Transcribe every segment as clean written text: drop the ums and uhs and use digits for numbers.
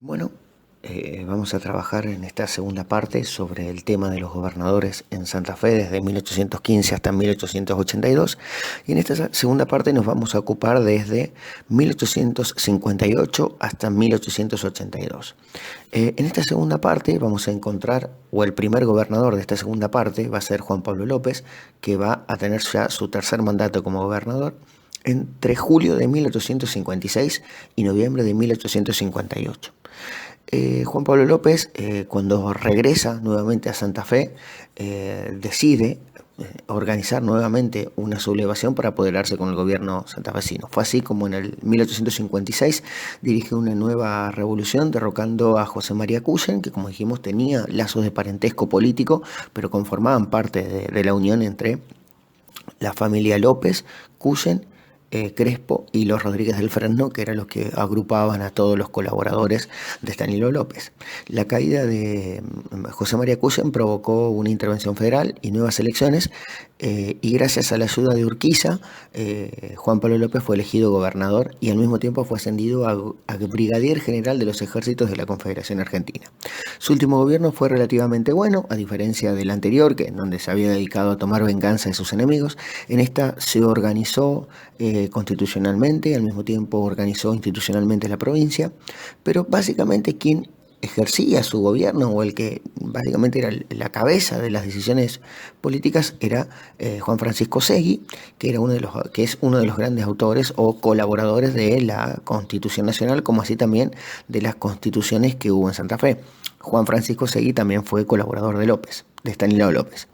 Bueno, vamos a trabajar en esta segunda parte sobre el tema de los gobernadores en Santa Fe desde 1815 hasta 1882 y en esta segunda parte nos vamos a ocupar desde 1858 hasta 1882. En esta segunda parte vamos a encontrar, o el primer gobernador de esta segunda parte va a ser Juan Pablo López, que va a tener ya su tercer mandato como gobernador entre julio de 1856 y noviembre de 1858. Juan Pablo López, cuando regresa nuevamente a Santa Fe, decide organizar nuevamente una sublevación para apoderarse con el gobierno santafesino. Fue así como en el 1856 dirige una nueva revolución derrocando a José María Cuyen, que como dijimos tenía lazos de parentesco político, pero conformaban parte de la unión entre la familia López, Cuyen, Crespo y los Rodríguez del Fresno, que eran los que agrupaban a todos los colaboradores de Estanislao López. La caída de José María Cuyen provocó una intervención federal y nuevas elecciones, y gracias a la ayuda de Urquiza, Juan Pablo López fue elegido gobernador y al mismo tiempo fue ascendido a brigadier general de los ejércitos de la Confederación Argentina. Su último gobierno fue relativamente bueno, a diferencia del anterior, que en donde se había dedicado a tomar venganza de sus enemigos. En esta se organizó constitucionalmente, al mismo tiempo organizó institucionalmente la provincia, pero básicamente quien ejercía su gobierno o el que básicamente era la cabeza de las decisiones políticas era Juan Francisco Segui, que es uno de los grandes autores o colaboradores de la Constitución Nacional, como así también de las constituciones que hubo en Santa Fe. Juan Francisco Segui también fue colaborador de López, de Estanislao López.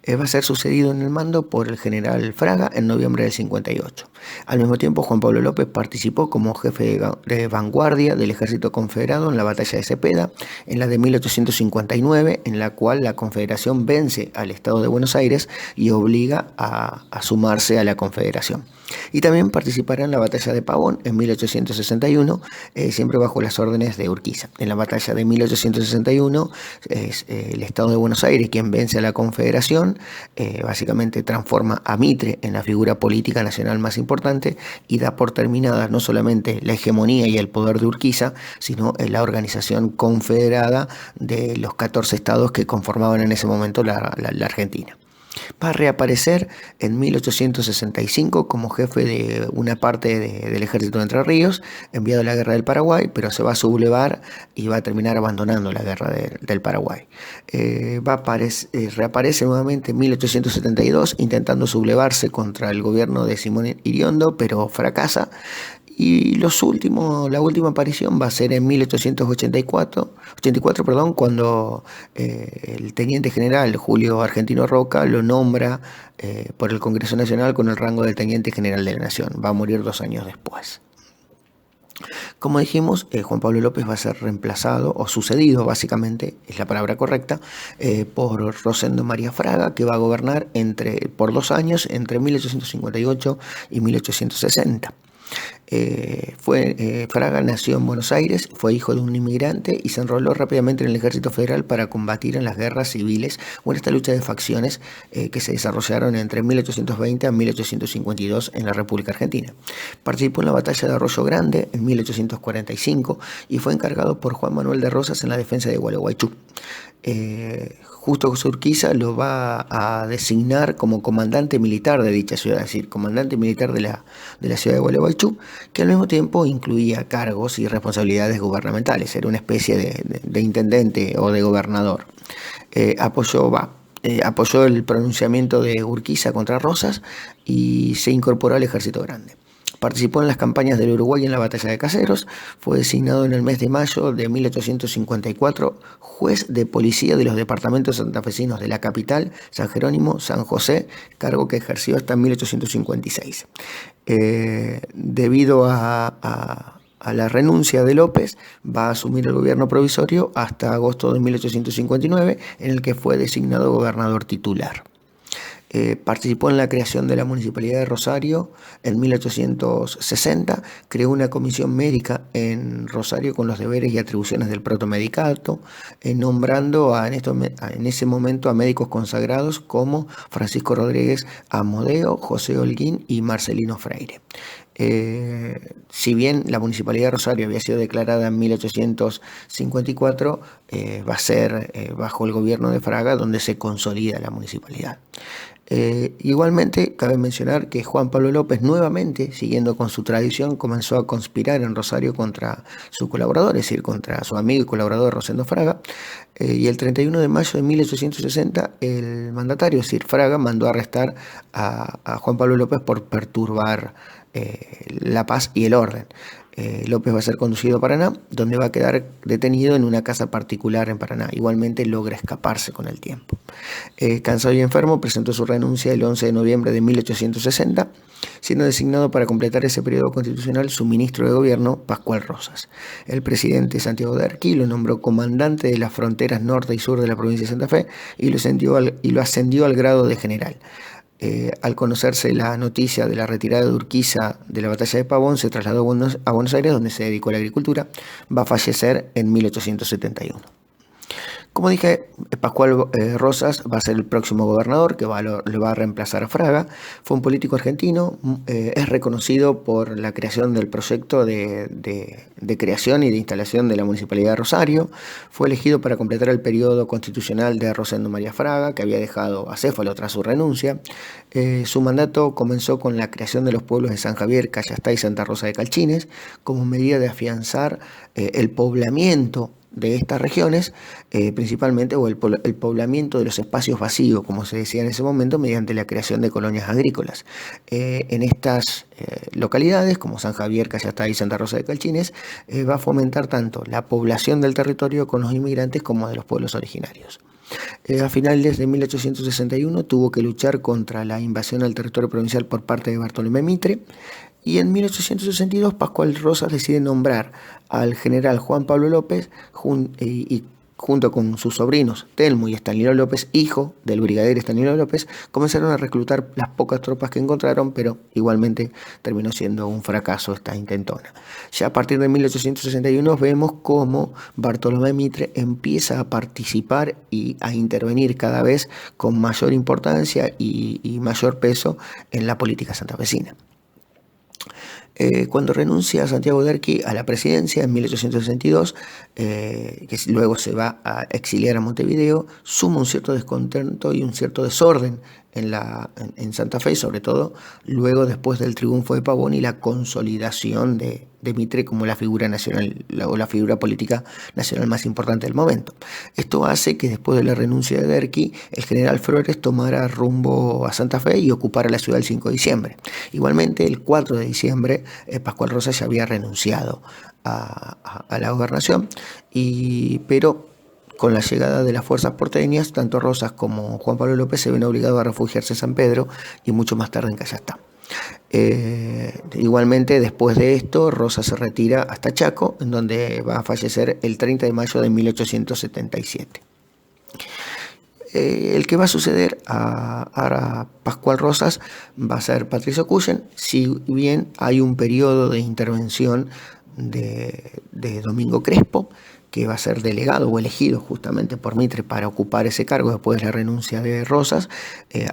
Va a ser sucedido en el mando por el general Fraga en noviembre del 58. Al mismo tiempo, Juan Pablo López participó como jefe de vanguardia del ejército confederado en la batalla de Cepeda, en la de 1859, en la cual la Confederación vence al Estado de Buenos Aires y obliga a sumarse a la Confederación. Y también participará en la batalla de Pavón en 1861, siempre bajo las órdenes de Urquiza. En la batalla de 1861 es el Estado de Buenos Aires quien vence a la Confederación, básicamente transforma a Mitre en la figura política nacional más importante y da por terminada no solamente la hegemonía y el poder de Urquiza, sino la organización confederada de los 14 estados que conformaban en ese momento la Argentina. Va a reaparecer en 1865 como jefe de una parte del ejército de Entre Ríos, enviado a la guerra del Paraguay, pero se va a sublevar y va a terminar abandonando la guerra del Paraguay. Reaparece nuevamente en 1872 intentando sublevarse contra el gobierno de Simón Iriondo, pero fracasa. Y la última aparición va a ser en 1884, cuando el teniente general Julio Argentino Roca lo nombra por el Congreso Nacional con el rango de teniente general de la Nación. Va a morir 2 años después. Como dijimos, Juan Pablo López va a ser reemplazado o sucedido, básicamente, es la palabra correcta, por Rosendo María Fraga, que va a gobernar por 2 años, entre 1858 y 1860. Fraga nació en Buenos Aires, fue hijo de un inmigrante y se enroló rápidamente en el ejército federal para combatir en las guerras civiles o en esta lucha de facciones que se desarrollaron entre 1820 a 1852 en la República Argentina. Participó en la batalla de Arroyo Grande en 1845 y fue encargado por Juan Manuel de Rosas en la defensa de Gualeguaychú. Justo José Urquiza lo va a designar como comandante militar de dicha ciudad, es decir, comandante militar de la ciudad de Gualeguaychú, que al mismo tiempo incluía cargos y responsabilidades gubernamentales, era una especie de intendente o de gobernador. Apoyó el pronunciamiento de Urquiza contra Rosas y se incorporó al Ejército Grande. Participó en las campañas del Uruguay y en la batalla de Caseros. Fue designado en el mes de mayo de 1854 juez de policía de los departamentos santafesinos de la capital, San Jerónimo, San José, cargo que ejerció hasta 1856. Debido a la renuncia de López, va a asumir el gobierno provisorio hasta agosto de 1859, en el que fue designado gobernador titular. Participó en la creación de la Municipalidad de Rosario en 1860, creó una comisión médica en Rosario con los deberes y atribuciones del protomedicato, nombrando en ese momento a médicos consagrados como Francisco Rodríguez Amodeo, José Holguín y Marcelino Freire. Si bien la Municipalidad de Rosario había sido declarada en 1854, va a ser bajo el gobierno de Fraga donde se consolida la municipalidad. Igualmente, cabe mencionar que Juan Pablo López nuevamente, siguiendo con su tradición, comenzó a conspirar en Rosario contra su colaborador, es decir, contra su amigo y colaborador Rosendo Fraga, y el 31 de mayo de 1860 el mandatario, es decir, Fraga, mandó arrestar a Juan Pablo López por perturbar la paz y el orden. López va a ser conducido a Paraná, donde va a quedar detenido en una casa particular en Paraná. Igualmente logra escaparse con el tiempo. Cansado y enfermo, presentó su renuncia el 11 de noviembre de 1860, siendo designado para completar ese periodo constitucional su ministro de gobierno, Pascual Rosas. El presidente Santiago Derqui lo nombró comandante de las fronteras norte y sur de la provincia de Santa Fe y lo ascendió al grado de general. Al conocerse la noticia de la retirada de Urquiza de la batalla de Pavón, se trasladó a Buenos Aires, donde se dedicó a la agricultura. Va a fallecer en 1871. Como dije, Pascual Rosas va a ser el próximo gobernador que le va a reemplazar a Fraga. Fue un político argentino, es reconocido por la creación del proyecto de creación y de instalación de la Municipalidad de Rosario. Fue elegido para completar el periodo constitucional de Rosendo María Fraga, que había dejado acéfalo tras su renuncia. Su mandato comenzó con la creación de los pueblos de San Javier, Callastá y Santa Rosa de Calchines, como medida de afianzar el poblamiento de estas regiones, principalmente, o el poblamiento de los espacios vacíos, como se decía en ese momento, mediante la creación de colonias agrícolas. En estas localidades, como San Javier, Callastá y Santa Rosa de Calchines, va a fomentar tanto la población del territorio con los inmigrantes como de los pueblos originarios. A finales de 1861 tuvo que luchar contra la invasión al territorio provincial por parte de Bartolomé Mitre, y en 1862 Pascual Rosas decide nombrar al general Juan Pablo López y junto con sus sobrinos Telmo y Estanilio López, hijo del brigadier Estanilio López, comenzaron a reclutar las pocas tropas que encontraron, pero igualmente terminó siendo un fracaso esta intentona. Ya a partir de 1861 vemos cómo Bartolomé Mitre empieza a participar y a intervenir cada vez con mayor importancia y mayor peso en la política santafesina. Cuando renuncia Santiago Derqui a la presidencia en 1862, que luego se va a exiliar a Montevideo, suma un cierto descontento y un cierto desorden en Santa Fe, sobre todo luego después del triunfo de Pavón y la consolidación de Mitre como la figura nacional o la figura política nacional más importante del momento. Esto hace que después de la renuncia de Derqui, el general Flores tomara rumbo a Santa Fe y ocupara la ciudad el 5 de diciembre. Igualmente, el 4 de diciembre, Pascual Rosas ya había renunciado a la gobernación, pero con la llegada de las fuerzas porteñas, tanto Rosas como Juan Pablo López se ven obligados a refugiarse en San Pedro y mucho más tarde en Callastá. Igualmente, después de esto, Rosas se retira hasta Chaco, en donde va a fallecer el 30 de mayo de 1877. El que va a suceder a Pascual Rosas va a ser Patricio Cuyen, si bien hay un periodo de intervención de Domingo Crespo, que va a ser delegado o elegido justamente por Mitre para ocupar ese cargo después de la renuncia de Rosas.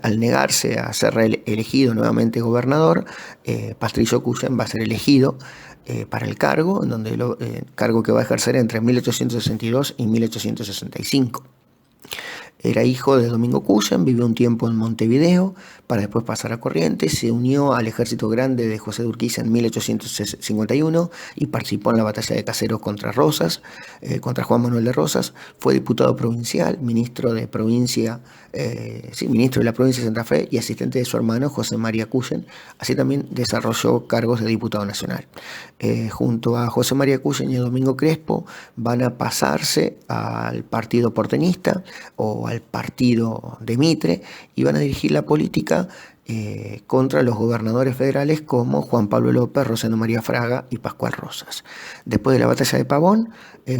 Al negarse a ser elegido nuevamente gobernador, Patricio Cuyen va a ser elegido para el cargo, en donde cargo que va a ejercer entre 1862 y 1865. Era hijo de Domingo Cuyen, vivió un tiempo en Montevideo para después pasar a Corrientes, se unió al ejército grande de José de Urquiza en 1851 y participó en la batalla de Caseros contra Rosas, contra Juan Manuel de Rosas. Fue diputado provincial, ministro de la provincia de Santa Fe y asistente de su hermano José María Cuyen. Así también desarrolló cargos de diputado nacional. Junto a José María Cuyen y a Domingo Crespo van a pasarse al partido porteñista o al partido de Mitre y van a dirigir la política contra los gobernadores federales como Juan Pablo López, Rosendo María Fraga y Pascual Rosas. Después de la batalla de Pavón,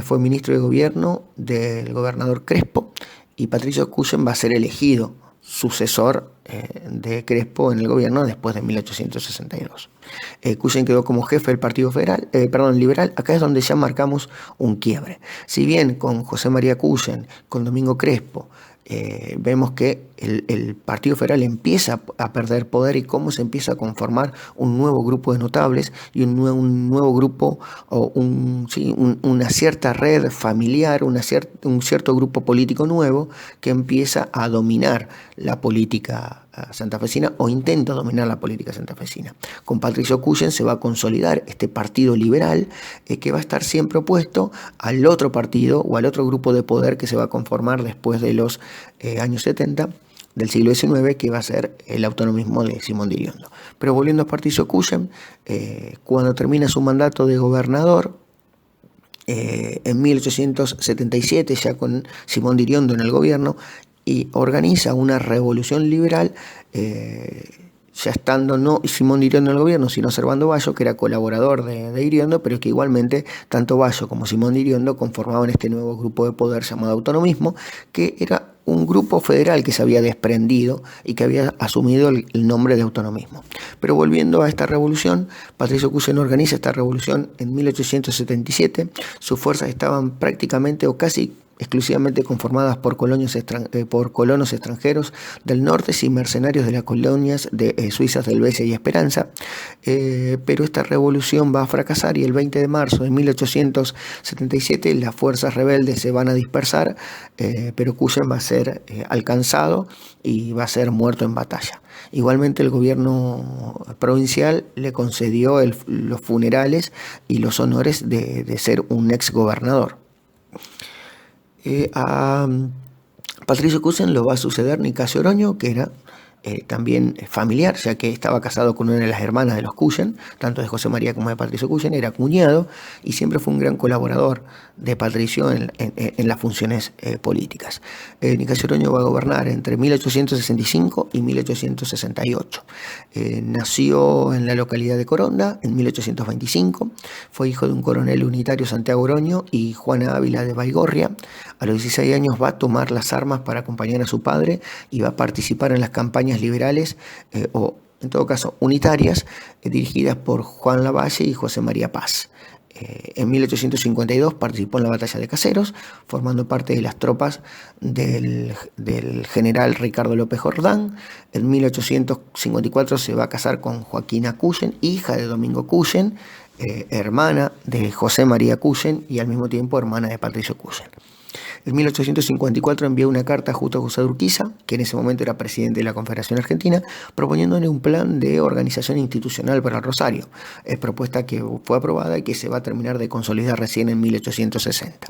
fue ministro de gobierno del gobernador Crespo y Patricio Cuyen va a ser elegido sucesor de Crespo en el gobierno después de 1862. Cuyen quedó como jefe del Partido Liberal. Acá es donde ya marcamos un quiebre. Si bien con José María Cuyen, con Domingo Crespo vemos que el Partido Federal empieza a perder poder y cómo se empieza a conformar un nuevo grupo de notables y un nuevo grupo o una cierta red familiar, un cierto grupo político nuevo que empieza a dominar la política santafesina o intenta dominar la política santafesina. Con Patricio Cuyen se va a consolidar este partido liberal que va a estar siempre opuesto al otro partido o al otro grupo de poder que se va a conformar después de los años 70 del siglo XIX, que va a ser el autonomismo de Simón de Iriondo. Pero volviendo a Patricio Cuyen, cuando termina su mandato de gobernador, en 1877, ya con Simón de Iriondo en el gobierno, y organiza una revolución liberal, ya estando no Simón de Iriondo en el gobierno, sino Servando Bayo, que era colaborador de Iriondo, pero que igualmente tanto Bayo como Simón de Iriondo conformaban este nuevo grupo de poder llamado autonomismo, que era un grupo federal que se había desprendido y que había asumido el nombre de autonomismo. Pero volviendo a esta revolución, Patricio Cuyen organiza esta revolución en 1877. Sus fuerzas estaban prácticamente o casi exclusivamente conformadas por colonos extranjeros del norte y mercenarios de las colonias suizas de Helvecia y Esperanza, pero esta revolución va a fracasar y el 20 de marzo de 1877 las fuerzas rebeldes se van a dispersar, pero Cuyen va a ser alcanzado y va a ser muerto en batalla. Igualmente el gobierno provincial le concedió los funerales y los honores de ser un ex gobernador. A Patricio Cuyen lo va a suceder Nicasio Oroño, que era también familiar, ya que estaba casado con una de las hermanas de los Cuyen, tanto de José María como de Patricio Cuyen, era cuñado y siempre fue un gran colaborador de Patricio en las funciones políticas. Nicasio Oroño va a gobernar entre 1865 y 1868. Nació en la localidad de Coronda en 1825, fue hijo de un coronel unitario, Santiago Oroño, y Juana Ávila de Baigorria. A los 16 años va a tomar las armas para acompañar a su padre y va a participar en las campañas liberales o en todo caso unitarias dirigidas por Juan Lavalle y José María Paz. En 1852 participó en la batalla de Caseros, formando parte de las tropas del general Ricardo López Jordán. En 1854 se va a casar con Joaquina Cuyen, hija de Domingo Cuyen, hermana de José María Cuyen y al mismo tiempo hermana de Patricio Cuyen. En 1854 envió una carta a Justo José de Urquiza, que en ese momento era presidente de la Confederación Argentina, proponiéndole un plan de organización institucional para el Rosario, propuesta que fue aprobada y que se va a terminar de consolidar recién en 1860.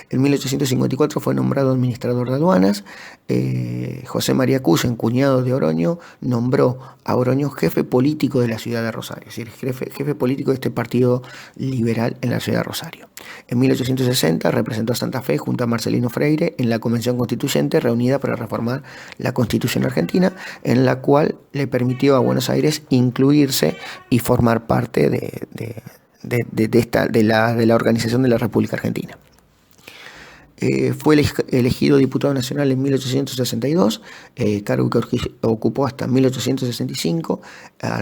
En 1854 fue nombrado administrador de aduanas. José María Cuyen, cuñado de Oroño, nombró a Oroño jefe político de la ciudad de Rosario, es decir, jefe político de este partido liberal en la ciudad de Rosario. En 1860 representó a Santa Fe junto a Marcelino Freire en la Convención Constituyente reunida para reformar la Constitución argentina, en la cual le permitió a Buenos Aires incluirse y formar parte de la organización de la República Argentina. Fue elegido diputado nacional en 1862, cargo que ocupó hasta 1865,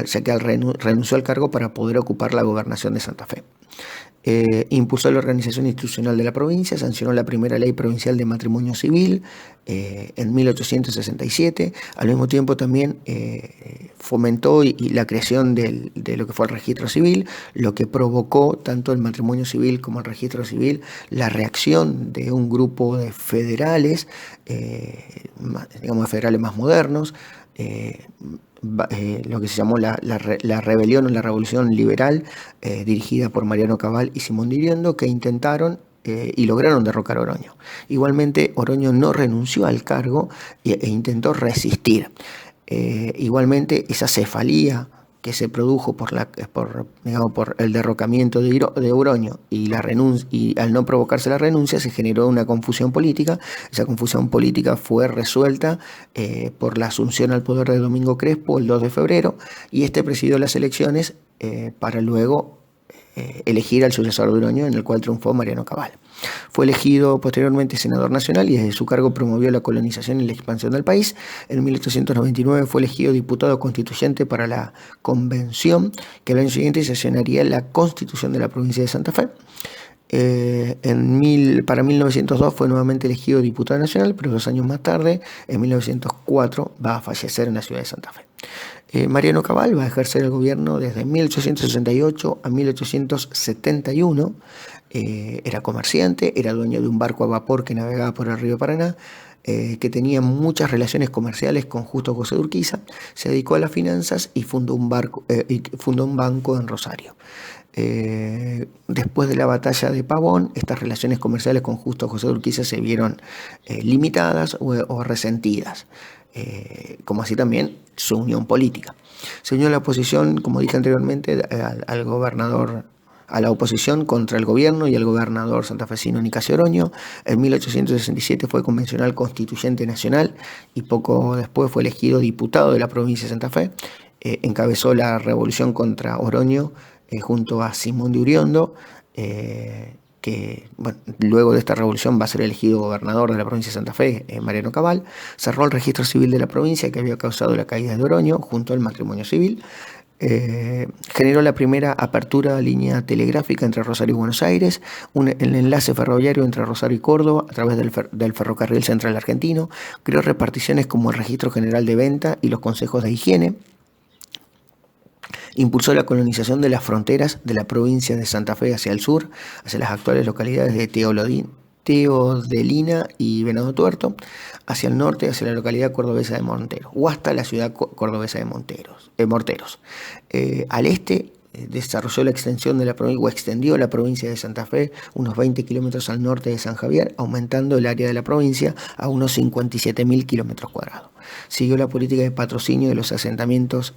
ya que renunció al cargo para poder ocupar la gobernación de Santa Fe. Impulsó la organización institucional de la provincia, sancionó la primera ley provincial de matrimonio civil en 1867, al mismo tiempo también fomentó la creación de lo que fue el registro civil, lo que provocó tanto el matrimonio civil como el registro civil la reacción de un grupo de federales, digamos federales más modernos, lo que se llamó la rebelión o la revolución liberal dirigida por Mariano Cabal y Simón de Iriondo, que intentaron y lograron derrocar a Oroño. Igualmente Oroño no renunció al cargo e intentó resistir. Igualmente esa cefalía que se produjo por el derrocamiento de Oroño y al no provocarse la renuncia se generó una confusión política. Esa confusión política fue resuelta por la asunción al poder de Domingo Crespo el 2 de febrero y este presidió las elecciones para luego elegir al sucesor de Oroño, en el cual triunfó Mariano Cabal. Fue elegido posteriormente senador nacional y desde su cargo promovió la colonización y la expansión del país. En 1899 fue elegido diputado constituyente para la convención que al año siguiente sesionaría la constitución de la provincia de Santa Fe. Para 1902 fue nuevamente elegido diputado nacional, pero 2 años más tarde, en 1904, va a fallecer en la ciudad de Santa Fe. Mariano Cabal va a ejercer el gobierno desde 1868 a 1871. Era comerciante, era dueño de un barco a vapor que navegaba por el río Paraná, que tenía muchas relaciones comerciales con Justo José de Urquiza. Se dedicó a las finanzas y fundó un banco en Rosario. Después de la batalla de Pavón, estas relaciones comerciales con Justo José de Urquiza se vieron limitadas o resentidas, como así también su unión política. Se unió a la oposición, como dije anteriormente, al gobernador, a la oposición contra el gobierno y al gobernador santafesino Nicasio Oroño. En 1867 fue convencional constituyente nacional y poco después fue elegido diputado de la provincia de Santa Fe. Encabezó la revolución contra Oroño junto a Simón de Uriondo, que luego de esta revolución va a ser elegido gobernador de la provincia de Santa Fe, Mariano Cabal. Cerró el registro civil de la provincia que había causado la caída de Oroño junto al matrimonio civil. Generó la primera apertura de línea telegráfica entre Rosario y Buenos Aires, el enlace ferroviario entre Rosario y Córdoba a través del ferrocarril central argentino. Creó reparticiones como el registro general de venta y los consejos de higiene. Impulsó la colonización de las fronteras de la provincia de Santa Fe hacia el sur, hacia las actuales localidades de Teodelina y Venado Tuerto, hacia el norte, hacia la localidad cordobesa de Monteros, o hasta la ciudad cordobesa de Morteros. Al este desarrolló la extensión de la provincia, o extendió la provincia de Santa Fe unos 20 kilómetros al norte de San Javier, aumentando el área de la provincia a unos 57.000 kilómetros cuadrados. Siguió la política de patrocinio de los asentamientos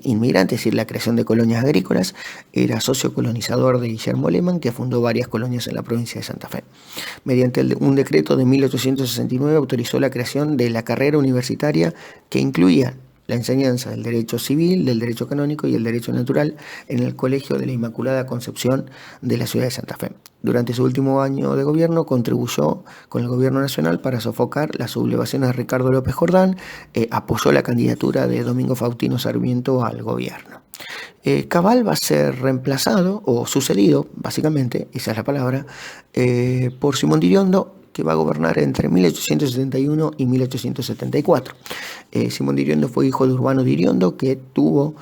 inmigrantes, es decir, la creación de colonias agrícolas. Era socio colonizador de Guillermo Lehmann, que fundó varias colonias en la provincia de Santa Fe. Mediante un decreto de 1869 autorizó la creación de la carrera universitaria que incluía la enseñanza del derecho civil, del derecho canónico y el derecho natural en el Colegio de la Inmaculada Concepción de la ciudad de Santa Fe. Durante su último año de gobierno contribuyó con el gobierno nacional para sofocar las sublevaciones de Ricardo López Jordán, apoyó la candidatura de Domingo Faustino Sarmiento al gobierno. Cabal va a ser reemplazado o sucedido, básicamente, esa es la palabra, por Simón de Iriondo, que va a gobernar entre 1871 y 1874. Simón de Iriondo fue hijo de Urbano de Iriondo, que tuvo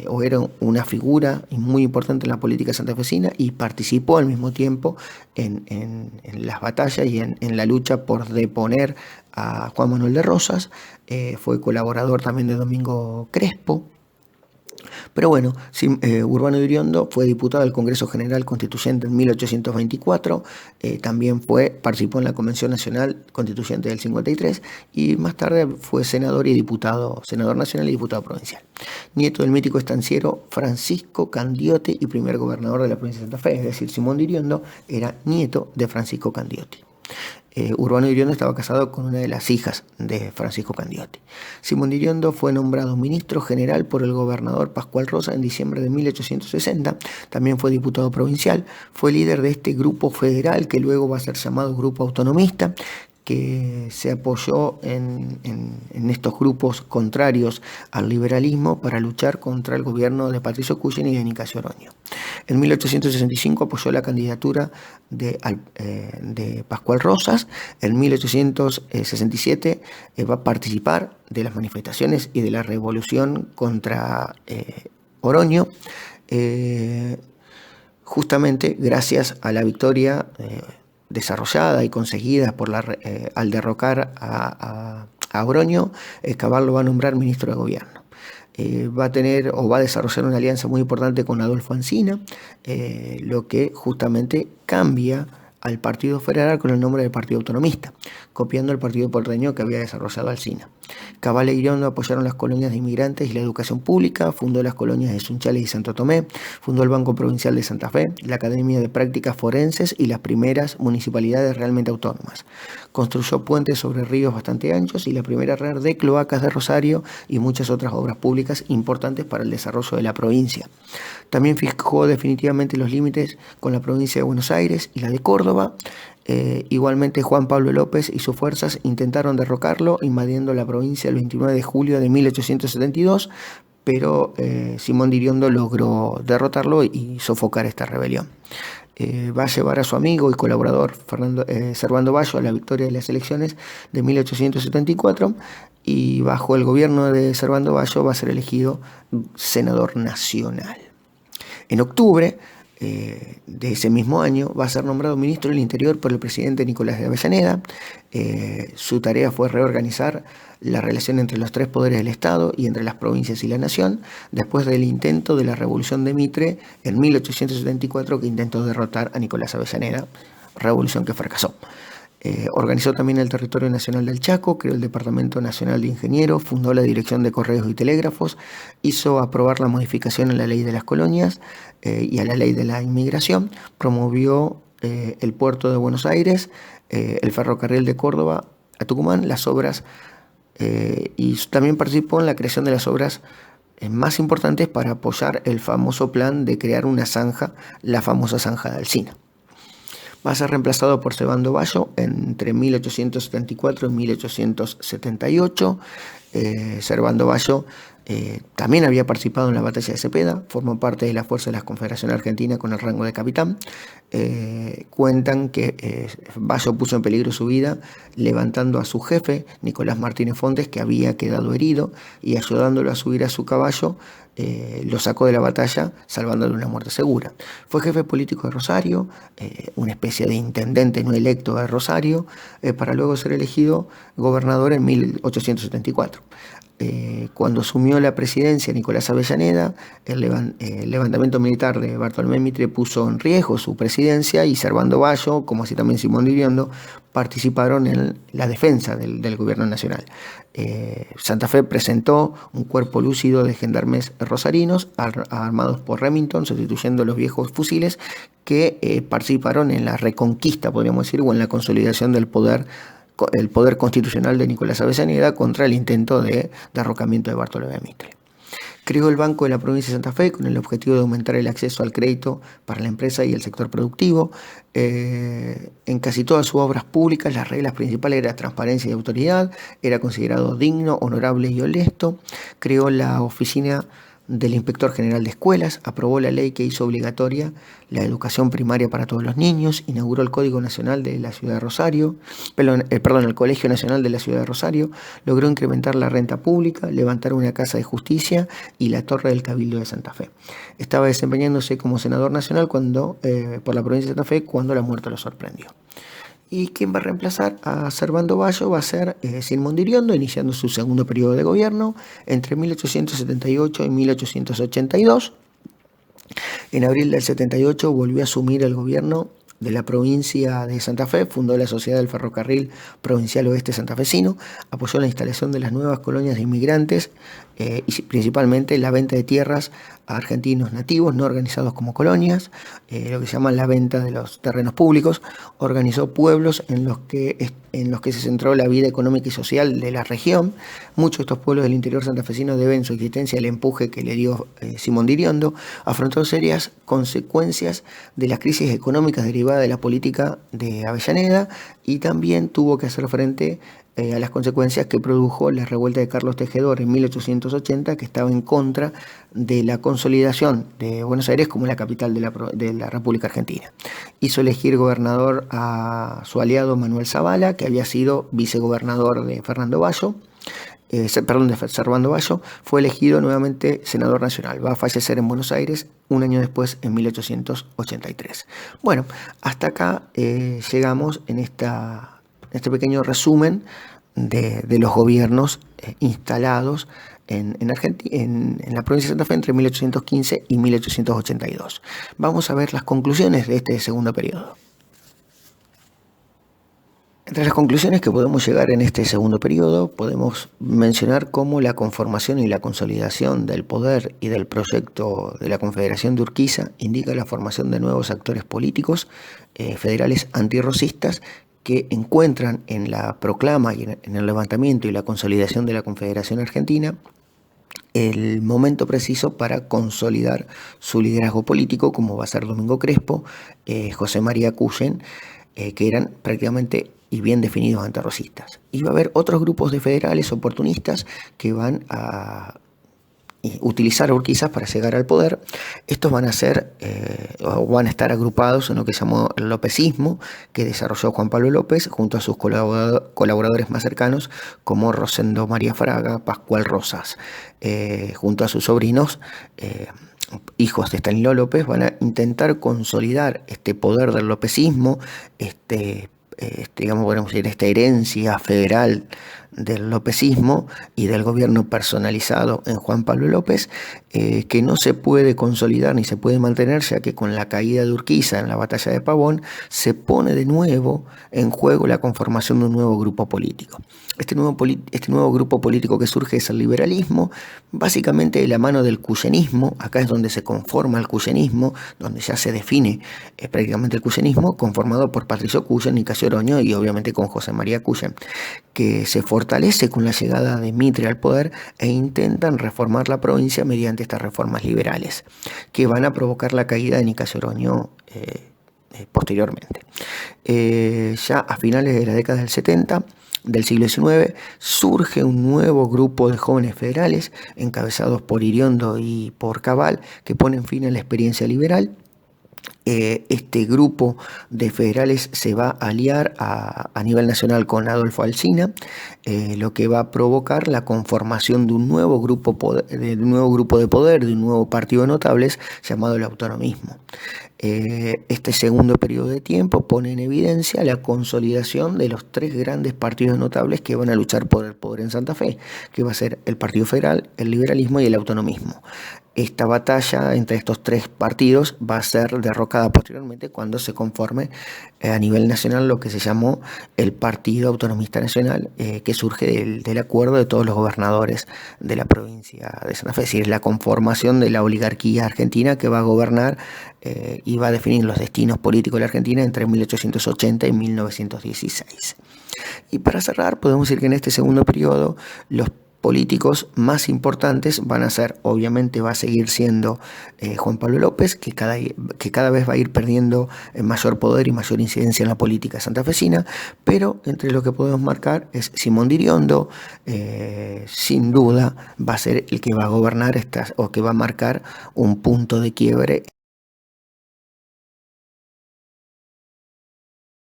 o era una figura muy importante en la política santafesina y participó al mismo tiempo en las batallas y en la lucha por deponer a Juan Manuel de Rosas. Fue colaborador también de Domingo Crespo. Pero bueno, Urbano de Iriondo fue diputado del Congreso General Constituyente en 1824, también participó en la Convención Nacional Constituyente del 53 y más tarde fue senador nacional y diputado provincial. Nieto del mítico estanciero Francisco Candioti y primer gobernador de la provincia de Santa Fe, es decir, Simón de Iriondo era nieto de Francisco Candioti. Urbano de Iriondo estaba casado con una de las hijas de Francisco Candioti. Simón de Iriondo fue nombrado ministro general por el gobernador Pascual Rosa en diciembre de 1860. También fue diputado provincial. Fue líder de este grupo federal que luego va a ser llamado Grupo Autonomista, que se apoyó en estos grupos contrarios al liberalismo para luchar contra el gobierno de Patricio Cuyen y de Nicasio Oroño. En 1865 apoyó la candidatura de Pascual Rosas. En 1867 va a participar de las manifestaciones y de la revolución contra Oroño, justamente gracias a la victoria desarrollada y conseguida al derrocar a Oroño. Cabal lo va a nombrar ministro de gobierno. Va a desarrollar una alianza muy importante con Adolfo Ancina, lo que justamente cambia al Partido Federal con el nombre de Partido Autonomista, copiando el partido porteño que había desarrollado Alsina. Cabal e Iriondo apoyaron las colonias de inmigrantes y la educación pública, fundó las colonias de Sunchales y Santo Tomé, fundó el Banco Provincial de Santa Fe, la Academia de Prácticas Forenses y las primeras municipalidades realmente autónomas. Construyó puentes sobre ríos bastante anchos y la primera red de cloacas de Rosario y muchas otras obras públicas importantes para el desarrollo de la provincia. También fijó definitivamente los límites con la provincia de Buenos Aires y la de Córdoba. Igualmente Juan Pablo López y sus fuerzas intentaron derrocarlo invadiendo la provincia el 29 de julio de 1872, pero Simón de Iriondo logró derrotarlo y sofocar esta rebelión. va a llevar a su amigo y colaborador Servando Bayo a la victoria de las elecciones de 1874 y bajo el gobierno de Servando Bayo va a ser elegido senador nacional. En octubre de ese mismo año va a ser nombrado ministro del Interior por el presidente Nicolás de Avellaneda. Su tarea fue reorganizar la relación entre los tres poderes del Estado y entre las provincias y la nación, después del intento de la Revolución de Mitre en 1874 que intentó derrotar a Nicolás Avellaneda, revolución que fracasó. Organizó también el Territorio Nacional del Chaco, creó el Departamento Nacional de Ingenieros, fundó la Dirección de Correos y Telégrafos, hizo aprobar la modificación en la Ley de las Colonias y a la Ley de la Inmigración, promovió el Puerto de Buenos Aires, el Ferrocarril de Córdoba a Tucumán, las obras y también participó en la creación de las obras más importantes para apoyar el famoso plan de crear una zanja, la famosa zanja de Alsina. Va a ser reemplazado por Servando Bayo entre 1874 y 1878. Servando Bayo también había participado en la batalla de Cepeda, formó parte de la Fuerza de la Confederación Argentina con el rango de capitán. Cuentan que Bayo puso en peligro su vida levantando a su jefe, Nicolás Martínez Fontes, que había quedado herido, y ayudándolo a subir a su caballo, lo sacó de la batalla, salvándole una muerte segura. Fue jefe político de Rosario, una especie de intendente no electo de Rosario, para luego ser elegido gobernador en 1874. Cuando asumió la presidencia Nicolás Avellaneda, el levantamiento militar de Bartolomé Mitre puso en riesgo su presidencia y Servando Bayo, como así también Simón Diriondo, participaron en la defensa del gobierno nacional. Santa Fe presentó un cuerpo lúcido de gendarmes rosarinos armados por Remington, sustituyendo los viejos fusiles que participaron en la reconquista, podríamos decir, o en la consolidación del poder constitucional de Nicolás Avellaneda contra el intento de derrocamiento de Bartolomé Mitre. Creó el Banco de la Provincia de Santa Fe con el objetivo de aumentar el acceso al crédito para la empresa y el sector productivo. En casi todas sus obras públicas las reglas principales eran transparencia y autoridad, era considerado digno, honorable y honesto. Creó la oficina del Inspector General de Escuelas, aprobó la ley que hizo obligatoria la educación primaria para todos los niños, inauguró el Código Nacional de la Ciudad de Rosario, el Colegio Nacional de la Ciudad de Rosario, logró incrementar la renta pública, levantar una casa de justicia y la torre del Cabildo de Santa Fe. Estaba desempeñándose como senador nacional por la provincia de Santa Fe cuando la muerte lo sorprendió. Y quien va a reemplazar a Servando Bayo va a ser Simón Diriondo, iniciando su segundo periodo de gobierno entre 1878 y 1882. En abril del 78 volvió a asumir el gobierno de la provincia de Santa Fe, fundó la Sociedad del Ferrocarril Provincial Oeste Santafesino, apoyó la instalación de las nuevas colonias de inmigrantes y principalmente la venta de tierras a argentinos nativos no organizados como colonias, lo que se llama la venta de los terrenos públicos. Organizó pueblos en los que se centró la vida económica y social de la región. Muchos de estos pueblos del interior santafesino deben su existencia al empuje que le dio Simón Diriondo. Afrontó serias consecuencias de las crisis económicas derivadas de la política de Avellaneda y también tuvo que hacer frente a las consecuencias que produjo la revuelta de Carlos Tejedor en 1880, que estaba en contra de la consolidación de Buenos Aires como la capital de la República Argentina. Hizo elegir gobernador a su aliado Manuel Zavala, que había sido vicegobernador de Servando Bayo. Fue elegido nuevamente senador nacional. Va a fallecer en Buenos Aires un año después, en 1883. Bueno, hasta acá llegamos en este pequeño resumen de los gobiernos instalados en la provincia de Santa Fe entre 1815 y 1882. Vamos a ver las conclusiones de este segundo periodo. Entre las conclusiones que podemos llegar en este segundo periodo, podemos mencionar cómo la conformación y la consolidación del poder y del proyecto de la Confederación de Urquiza indica la formación de nuevos actores políticos federales antirrocistas que encuentran en la proclama y en el levantamiento y la consolidación de la Confederación Argentina el momento preciso para consolidar su liderazgo político, como va a ser Domingo Crespo, José María Cuyen, que eran prácticamente y bien definidos antirrocistas. Y va a haber otros grupos de federales oportunistas que van a utilizar a Urquiza para llegar al poder. Estos van a ser, o van a estar agrupados en lo que se llamó el lopecismo, que desarrolló Juan Pablo López junto a sus colaboradores más cercanos, como Rosendo María Fraga, Pascual Rosas, junto a sus sobrinos, hijos de Estanislao López, van a intentar consolidar este poder del lopecismo, digamos, podemos decir, esta herencia federal del lopecismo y del gobierno personalizado en Juan Pablo López, que no se puede consolidar ni se puede mantener, ya que con la caída de Urquiza en la batalla de Pavón se pone de nuevo en juego la conformación de un nuevo grupo político. Este nuevo grupo político que surge es el liberalismo, básicamente de la mano del cuyenismo. Acá es donde se conforma el cuyenismo, donde ya se define prácticamente el cuyenismo, conformado por Patricio Cuyen, Nicasio Oroño y obviamente con José María Cuyen, que se fortalece con la llegada de Mitre al poder e intentan reformar la provincia mediante estas reformas liberales, que van a provocar la caída de Nicasio Oroño posteriormente. Ya a finales de la década del 70, del siglo XIX, surge un nuevo grupo de jóvenes federales encabezados por Iriondo y por Cabal, que ponen fin a la experiencia liberal. Este grupo de federales se va a aliar a nivel nacional con Adolfo Alsina, lo que va a provocar la conformación de un nuevo grupo de poder, de un nuevo partido de notables llamado el autonomismo. Este segundo periodo de tiempo pone en evidencia la consolidación de los tres grandes partidos notables que van a luchar por el poder en Santa Fe, que va a ser el Partido Federal, el liberalismo y el autonomismo. Esta batalla entre estos tres partidos va a ser derrocada posteriormente cuando se conforme a nivel nacional lo que se llamó el Partido Autonomista Nacional, que surge del acuerdo de todos los gobernadores de la provincia de Santa Fe, es decir, la conformación de la oligarquía argentina que va a gobernar y va a definir los destinos políticos de la Argentina entre 1880 y 1916. Y para cerrar, podemos decir que en este segundo periodo los políticos más importantes van a ser, obviamente va a seguir siendo Juan Pablo López, que cada vez va a ir perdiendo mayor poder y mayor incidencia en la política santafesina, pero entre lo que podemos marcar es Simón de Iriondo, sin duda va a ser el que va a gobernar o que va a marcar un punto de quiebre